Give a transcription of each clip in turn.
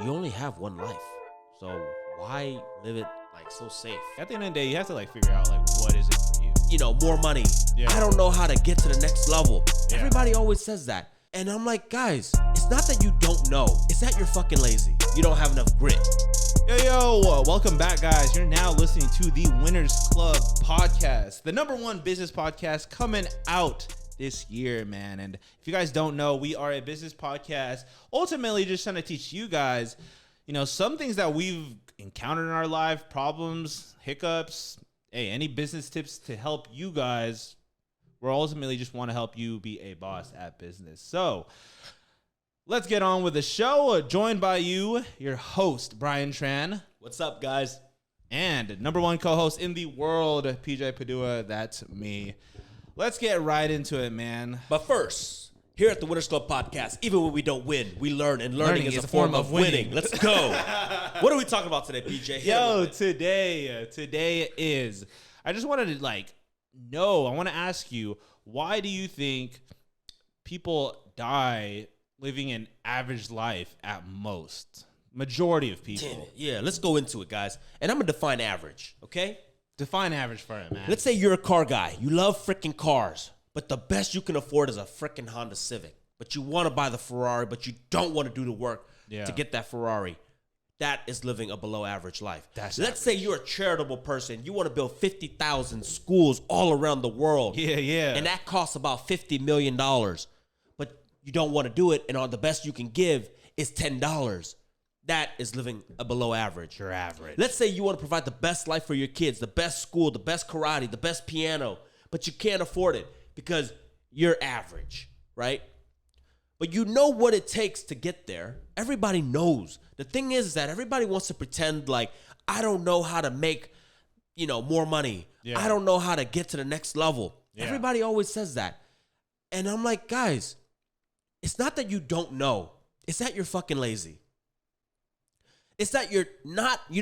you only have one life. So why live it like so safe? At the end of the day, you have to like figure out like what is it for you. You know, more money. Yeah. I don't know how to get to the next level. Yeah. Everybody always says that. And I'm like, guys, it's not that you don't know. It's that you're fucking lazy. You don't have enough grit. Yo, welcome back, guys. You're now listening to the Winners Club podcast, the #1 business podcast coming out this year, man. And if you guys don't know, we are a business podcast, ultimately just trying to teach you guys, you know, some things that we've encountered in our life, problems, hiccups, any business tips to help you guys. We're ultimately just want to help you be a boss at business. So let's get on with the show. Joined by you, your host, Brian Tran. What's up, guys? And #1 co-host in the world, PJ Padua. That's me. Let's get right into it, man. But first, here at the Winners Club podcast, even when we don't win, we learn, and learning is a form of winning. Let's go. What are we talking about today, PJ? Yo, today is, I just wanted to I want to ask you, why do you think people die living an average life at most? Majority of people. Damn it. Yeah, let's go into it, guys. And I'm going to define average, okay? Define average for it, man. Let's say you're a car guy. You love freaking cars, but the best you can afford is a freaking Honda Civic. But you want to buy the Ferrari, but you don't want to do the work to get that Ferrari. That is living a below average life. Let's say you're a charitable person. You want to build 50,000 schools all around the world. Yeah. And that costs about $50 million. But you don't want to do it, and all the best you can give is $10. That is living a below average. You're average. Let's say you want to provide the best life for your kids, the best school, the best karate, the best piano, but you can't afford it because you're average, right? But you know what it takes to get there. Everybody knows. The thing is that everybody wants to pretend like, I don't know how to make, more money. Yeah. I don't know how to get to the next level. Yeah. Everybody always says that. And I'm like, guys, it's not that you don't know. It's that you're fucking lazy. It's that you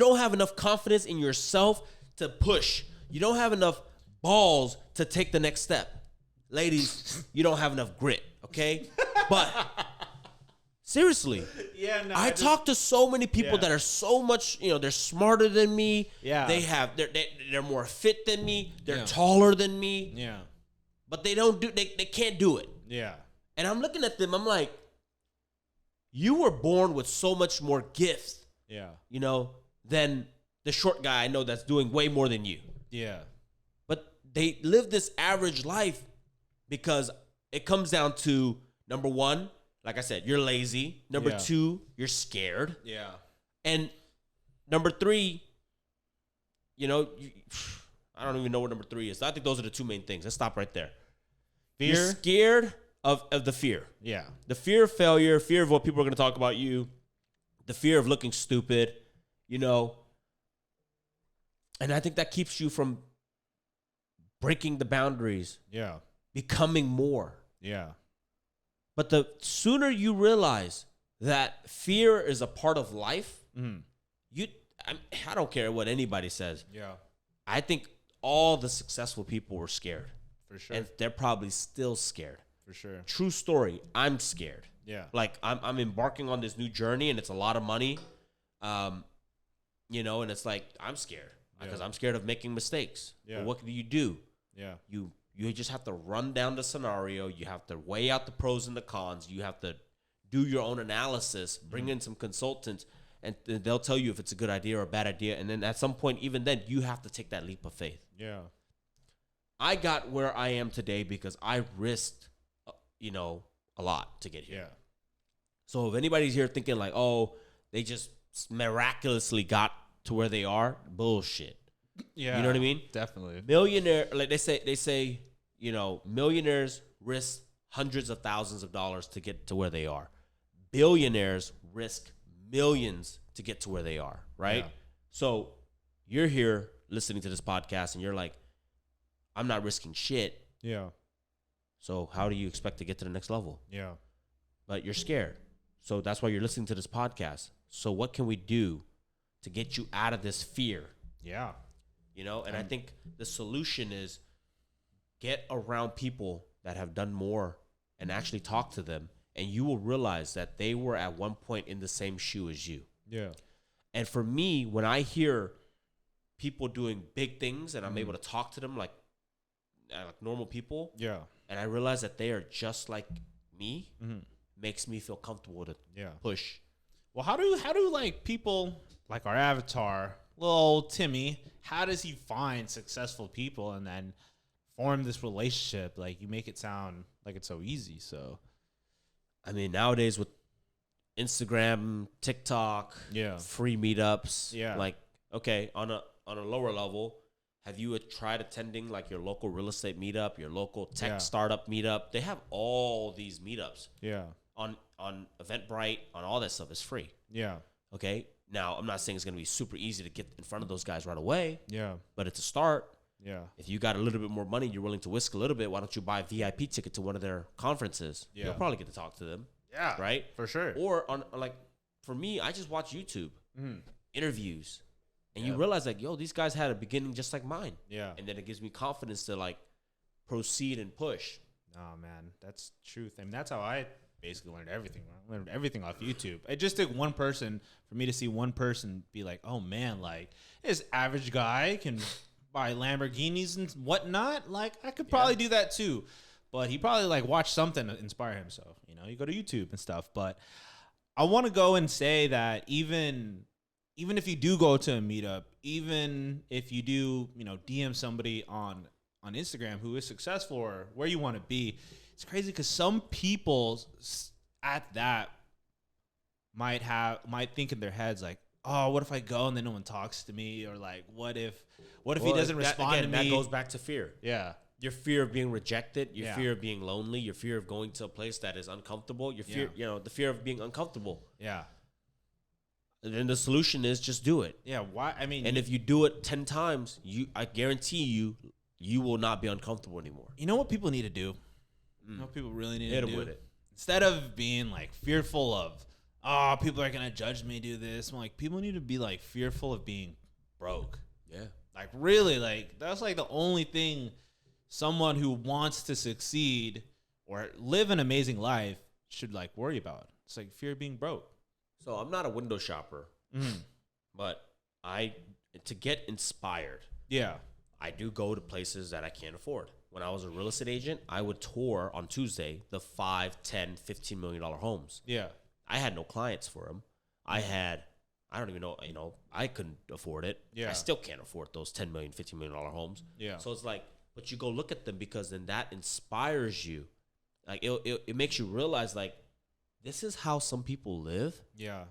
don't have enough confidence in yourself to push. You don't have enough balls to take the next step. Ladies, you don't have enough grit, okay? But seriously, I talk to so many people that are so much, they're smarter than me. Yeah. They're more fit than me. They're taller than me. Yeah. But they can't do it. Yeah. And I'm looking at them, I'm like, you were born with so much more gifts. Yeah. Than the short guy I know that's doing way more than you. Yeah. But they live this average life because it comes down to, number one, like I said, you're lazy. Number two, you're scared. Yeah. And number three, I don't even know what number three is. So I think those are the two main things. Let's stop right there. Fear. You're scared of the fear. Yeah. The fear of failure, fear of what people are going to talk about you, the fear of looking stupid, and I think that keeps you from breaking the boundaries, Yeah. becoming more. Yeah. But the sooner you realize that fear is a part of life, I don't care what anybody says. Yeah. I think all the successful people were scared. For sure. And they're probably still scared. For sure. True story. I'm scared. Yeah. Like I'm embarking on this new journey, and it's a lot of money, and it's like I'm scared because I'm scared of making mistakes. Yeah. But what do? Yeah. You just have to run down the scenario. You have to weigh out the pros and the cons. You have to do your own analysis. Bring in some consultants, and they'll tell you if it's a good idea or a bad idea. And then at some point, even then, you have to take that leap of faith. Yeah. I got where I am today because I risked, a lot to get here. Yeah. So if anybody's here thinking like, oh, they just miraculously got to where they are, bullshit. Yeah. You know what I mean? Definitely. Millionaire, like they say, millionaires risk hundreds of thousands of dollars to get to where they are. Billionaires risk millions to get to where they are, right? Yeah. So you're here listening to this podcast and you're like, I'm not risking shit. Yeah. So how do you expect to get to the next level? Yeah. But you're scared. So that's why you're listening to this podcast. So what can we do to get you out of this fear? Yeah. And I think the solution is get around people that have done more and actually talk to them and you will realize that they were at one point in the same shoe as you. Yeah. And for me, when I hear people doing big things and I'm able to talk to them like normal people, Yeah. and I realize that they are just like me, makes me feel comfortable to push. Well, how do like people like our avatar, little old Timmy, how does he find successful people and then form this relationship? Like, you make it sound like it's so easy. So, I mean, nowadays with Instagram, TikTok, free meetups, like, okay, on a lower level, have you tried attending like your local real estate meetup, your local tech startup meetup? They have all these meetups. Yeah. On Eventbrite, on all that stuff is free. Yeah. Okay. Now, I'm not saying it's going to be super easy to get in front of those guys right away. Yeah. But it's a start. Yeah. If you got a little bit more money, you're willing to whisk a little bit, why don't you buy a VIP ticket to one of their conferences? Yeah. You'll probably get to talk to them. Yeah. Right? For sure. Or on like, for me, I just watch YouTube interviews. And you realize like, yo, these guys had a beginning just like mine. Yeah. And then it gives me confidence to like proceed and push. Oh man, that's truth. I mean, that's how I basically learned everything. I learned everything off YouTube. It just took one person for me to see one person be like, oh man, like this average guy can buy Lamborghinis and whatnot. Like I could probably do that too. But he probably like watched something to inspire him. So, you know, you go to YouTube and stuff. But I want to go and say that even if you do go to a meetup, even if you do, you know, DM somebody on Instagram who is successful or where you want to be, it's crazy because some people at that might think in their heads like, oh, what if I go and then no one talks to me? Or like, what if he doesn't respond to me? That goes back to fear. Yeah. Your fear of being rejected, your fear of being lonely, your fear of going to a place that is uncomfortable, your fear, you know, the fear of being uncomfortable. Yeah. And then the solution is just do it. Yeah. Why? I mean, and if you do it 10 times, I guarantee you will not be uncomfortable anymore. You know what people need to do? You know what people really need to do? Hit them with it. Instead of being like fearful of, oh, people are going to judge me, do this. I'm like, people need to be like fearful of being broke. Yeah. Like really, like that's like the only thing someone who wants to succeed or live an amazing life should like worry about. It's like fear of being broke. So I'm not a window shopper, but to get inspired, I do go to places that I can't afford. When I was a real estate agent, I would tour on Tuesday the 5, 10, $15 million homes. Yeah. I had no clients for them. I don't even know, you know, I couldn't afford it. Yeah. I still can't afford those $10 million, $15 million homes. Yeah. So it's like, but you go look at them because then that inspires you. Like it makes you realize like, this is how some people live. Yeah.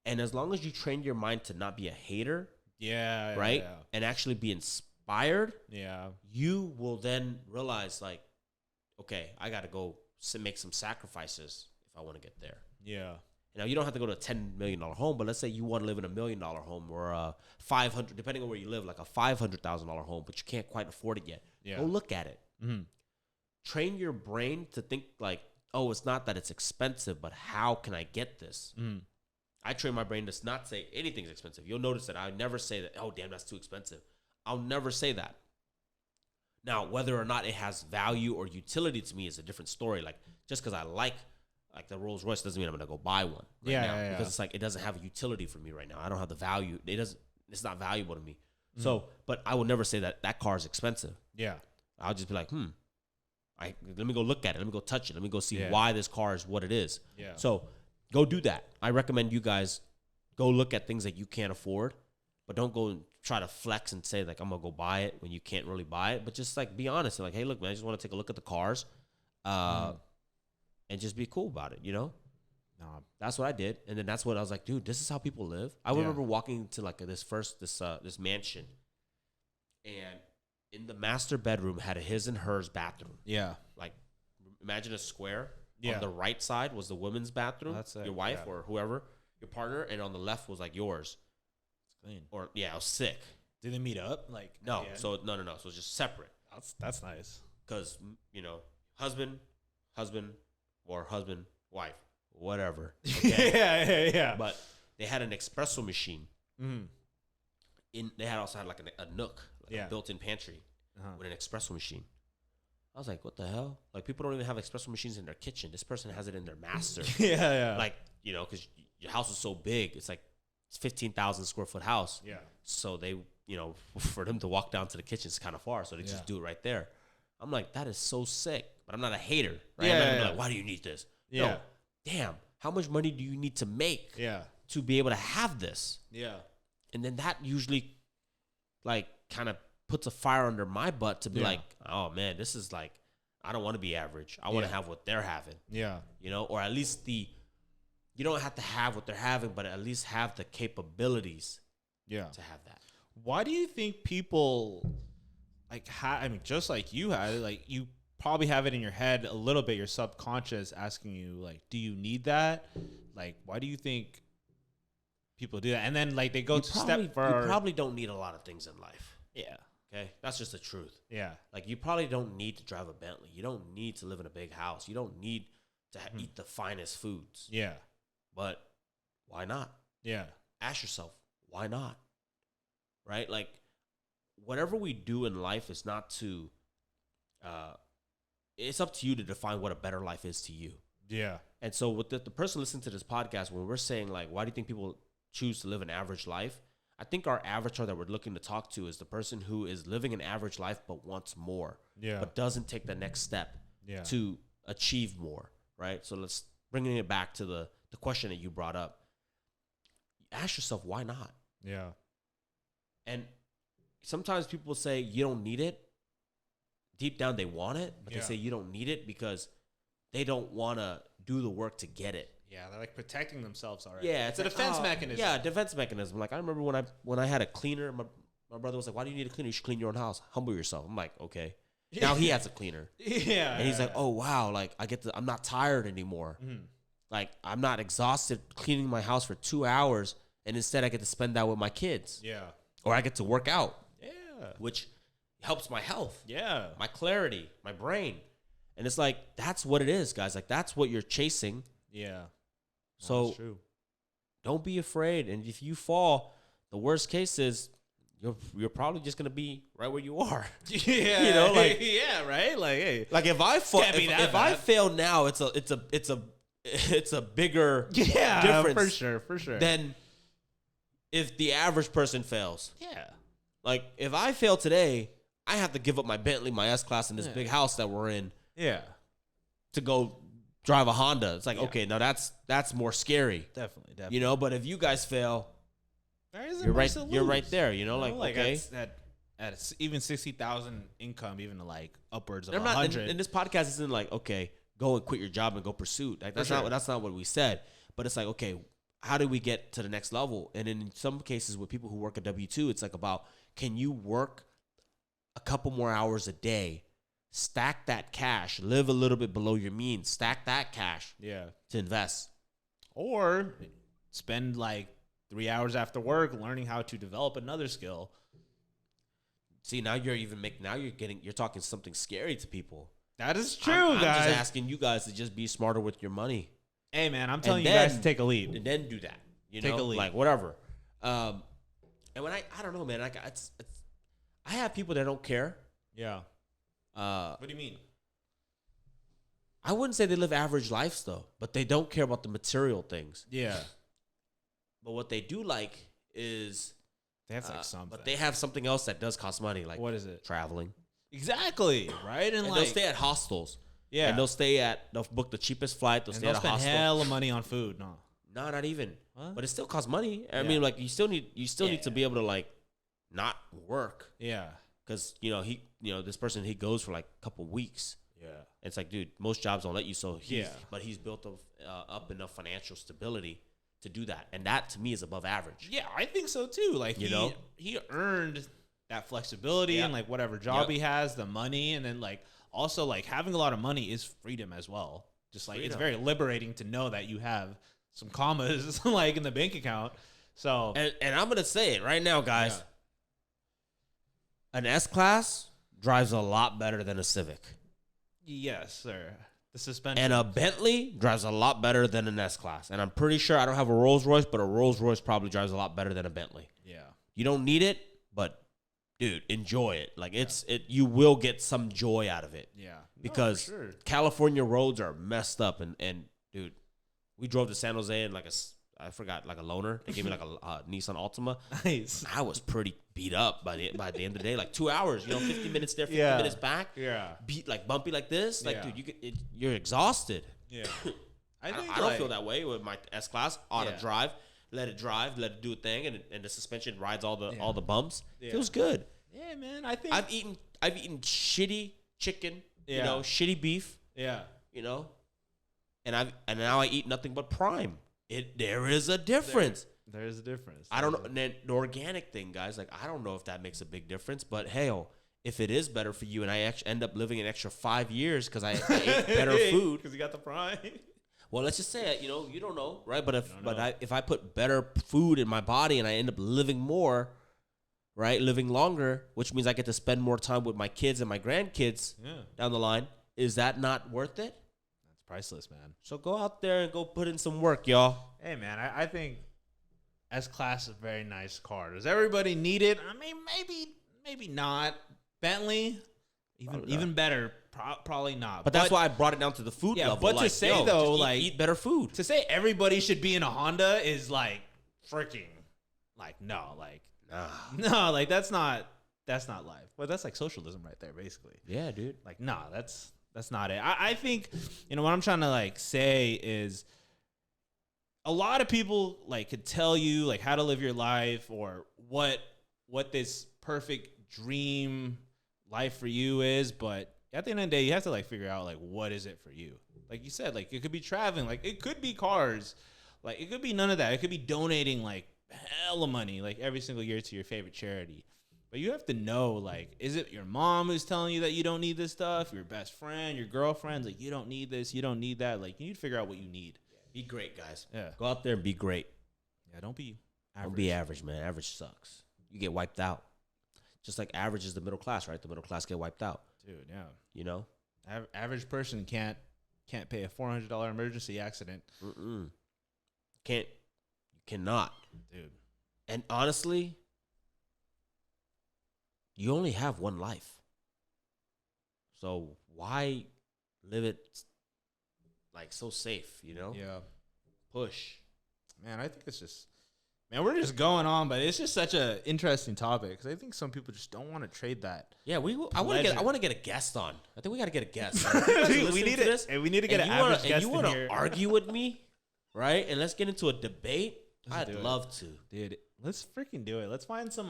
And as long as you train your mind to not be a hater. Yeah. Right. Yeah. And actually be inspired. Yeah. You will then realize like, okay, I got to go make some sacrifices if I want to get there. Yeah. Now you don't have to go to a $10 million home, but let's say you want to live in $1 million home or a 500, depending on where you live, like a $500,000 home, but you can't quite afford it yet. Yeah. Go look at it. Mm-hmm. Train your brain to think like, oh, it's not that it's expensive, but how can I get this? Mm. I train my brain to not say anything's expensive. You'll notice that I never say that, oh, damn, that's too expensive. I'll never say that. Now, whether or not it has value or utility to me is a different story. Like, just because I like the Rolls Royce doesn't mean I'm going to go buy one now. Because it's like, it doesn't have a utility for me right now. I don't have the value. It's not valuable to me. Mm. So, but I will never say that car is expensive. Yeah. I'll just be like, let me go look at it. Let me go touch it. Let me go see why this car is what it is. Yeah. So go do that. I recommend you guys go look at things that you can't afford, but don't go and try to flex and say like, I'm going to go buy it when you can't really buy it. But just like be honest. And like, hey, look, man, I just want to take a look at the cars and just be cool about it, you know? No, that's what I did. And then that's what I was like, dude, this is how people live. I remember walking to like this mansion, and in the master bedroom had a his and hers bathroom. Yeah. Like, imagine a square. Yeah. On the right side was the women's bathroom, your wife or whoever, your partner, and on the left was like yours. It's clean. Or I was sick. Did they meet up? Like no. So no. So it's just separate. That's nice. Because husband, or husband, wife, whatever. Okay? yeah. But they had an espresso machine. Mm. They also had like a nook. A built-in pantry with an espresso machine. I was like, what the hell? Like, people don't even have espresso machines in their kitchen. This person has it in their master. Yeah. Like, you know, because your house is so big. It's like it's 15,000 square foot house. Yeah. So they, you know, for them to walk down to the kitchen is kind of far. So they just do it right there. I'm like, that is so sick. But I'm not a hater, right? Yeah, I'm not gonna be like, why do you need this? Yeah. No. Damn, how much money do you need to make to be able to have this? Yeah. And then that usually, like, kind of puts a fire under my butt to be like, oh, man, this is like, I don't want to be average. I want to have what they're having. Yeah. You know, or at least you don't have to have what they're having, but at least have the capabilities to have that. Why do you think people, like, I mean, just like you had it, like, you probably have it in your head a little bit, your subconscious asking you, like, do you need that? Like, why do you think people do that? And then, like, they go step further. You probably don't need a lot of things in life. Yeah. Okay? That's just the truth. Yeah. Like, you probably don't need to drive a Bentley. You don't need to live in a big house. You don't need to eat the finest foods. Yeah. But why not? Yeah. Ask yourself, why not? Right? Like, whatever we do in life is not to, it's up to you to define what a better life is to you. Yeah. And so with the person listening to this podcast, when we're saying, like, why do you think people choose to live an average life? I think our avatar that we're looking to talk to is the person who is living an average life but wants more, but doesn't take the next step to achieve more, right? So let's bringing it back to the question that you brought up. Ask yourself, why not? Yeah. And sometimes people say you don't need it. Deep down, they want it, but they say you don't need it because they don't want to do the work to get it. Yeah, they're like protecting themselves already. Yeah, it's a defense mechanism. Yeah, defense mechanism. Like, I remember when I had a cleaner, my brother was like, "Why do you need a cleaner? You should clean your own house. Humble yourself." I'm like, "Okay." Now he has a cleaner. Yeah, and he's like, "Oh wow, like I'm not tired anymore. Like, I'm not exhausted cleaning my house for 2 hours, and instead I get to spend that with my kids. Yeah, or I get to work out. Yeah, which helps my health. Yeah, my clarity, my brain, and it's like that's what it is, guys. Like, that's what you're chasing. Yeah. So that's true. Don't be afraid. And if you fall, the worst case is you're probably just gonna be right where you are. Yeah, you know, like yeah, right. Like, hey, like if I fall, if I fail now, it's a bigger difference. for sure. Than if the average person fails. Yeah. Like, if I fail today, I have to give up my Bentley, my S-Class, and this big house that we're in. Yeah. To go drive a Honda. It's like, okay, now that's more scary. Definitely. You know, but if you guys fail, you're right there, you know, like okay. At even 60,000 income, even to like upwards of 100. And this podcast isn't like, okay, go and quit your job and go pursue. Like, that's not what we said. But it's like, okay, how do we get to the next level? And in some cases with people who work at W-2, it's like about, can you work a couple more hours a day, stack that cash, live a little bit below your means, stack that cash to invest. Or spend like 3 hours after work learning how to develop another skill. See, now you're talking something scary to people. That is true, I'm guys. I'm just asking you guys to just be smarter with your money. Hey, man, I'm telling you guys to take a leap. And then do that. You take know? a leap. Like, whatever. And when I don't know, man. Like, I have people that don't care. Yeah. What do you mean? I wouldn't say they live average lives, though, but they don't care about the material things. Yeah. But what they do like is they have like something. But they have something else that does cost money. Like, what is it? Traveling. Exactly. Right. And like, they'll stay at hostels. Yeah. And they'll book the cheapest flight. They'll stay at a hostel. Spend hella money on food. No, not even. What? But it still costs money. I mean, like, you still need to be able to like not work. Yeah. Because this person, he goes for like a couple weeks. Yeah. And it's like, dude, most jobs don't let you. So but he's built up enough financial stability to do that, and that to me is above average. Yeah, I think so too. Like, he earned that flexibility and like whatever job he has, the money, and then like also like having a lot of money is freedom as well. Just like it's very liberating to know that you have some commas like in the bank account. So and I'm gonna say it right now, guys. Yeah. An S-Class drives a lot better than a Civic. Yes, sir. The suspension. And a Bentley drives a lot better than an S-Class. And I'm pretty sure I don't have a Rolls Royce, but a Rolls Royce probably drives a lot better than a Bentley. Yeah. You don't need it, but dude, enjoy it. Like you will get some joy out of it. Yeah. Because California roads are messed up, and dude, we drove to San Jose in like I forgot, like a loaner. They gave me like a Nissan Altima. Nice. I was pretty beat up by the end of the day. Like 2 hours, 50 minutes there, 50 minutes back. Yeah. Beat like bumpy like this. Like, dude, you're exhausted. Yeah. I don't feel that way with my S Class. Auto drive, let it do a thing, and the suspension rides all the bumps. Yeah. Feels good. Yeah, man. I think I've eaten shitty chicken, shitty beef. Yeah. And now I eat nothing but prime. There is a difference. There is a difference. I don't know. And then the organic thing, guys, like I don't know if that makes a big difference, but hell, if it is better for you and I actually end up living an extra 5 years because I ate better food. Because you got the prime. Well, let's just say it, you don't know, right? But if I put better food in my body and I end up living more, right? Living longer, which means I get to spend more time with my kids and my grandkids down the line. Is that not worth it? That's priceless, man. So go out there and go put in some work, y'all. Hey, man, I think S-Class is a very nice car. Does everybody need it? I mean, maybe not. Bentley, even better. Probably not. But that's why I brought it down to the food level. But to say, though, like, eat better food. To say everybody should be in a Honda is like freaking, like, no, like, no, like that's not life. Well, that's like socialism right there, basically. Yeah, dude. Like, nah, that's not it. I think, what I'm trying to like say is a lot of people like could tell you like how to live your life or what this perfect dream life for you is, but at the end of the day, you have to like figure out like what is it for you. Like you said, like it could be traveling, like it could be cars, like it could be none of that. It could be donating like hella money like every single year to your favorite charity. But you have to know, like, is it your mom who's telling you that you don't need this stuff? Your best friend, your girlfriend's like, you don't need this, you don't need that. Like, you need to figure out what you need. Be great, guys. Yeah. Go out there and be great. Yeah, don't be average. Don't be average, man. Average sucks. You get wiped out. Just like average is the middle class, right? The middle class get wiped out. Dude, yeah. Average person can't pay a $400 emergency accident. You cannot. Dude. And honestly, you only have one life. So why live it like so safe, Yeah. Push. Man, I think it's just, we're just going on, but it's just such an interesting topic because I think some people just don't want to trade that. Yeah, I want to get a guest on. I think we got to get a guest. Dude, we need to get an average guest in here. And you want to argue with me, right? And let's get into a debate. I'd love to, dude. Let's freaking do it. Let's find some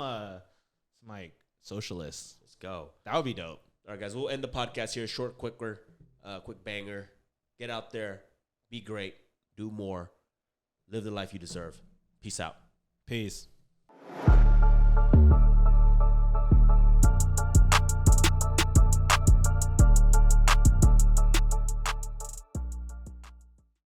like socialists. Let's go. That would be dope. All right, guys. We'll end the podcast here. Short, quick banger. Get out there. Be great. Do more. Live the life you deserve. Peace out. Peace.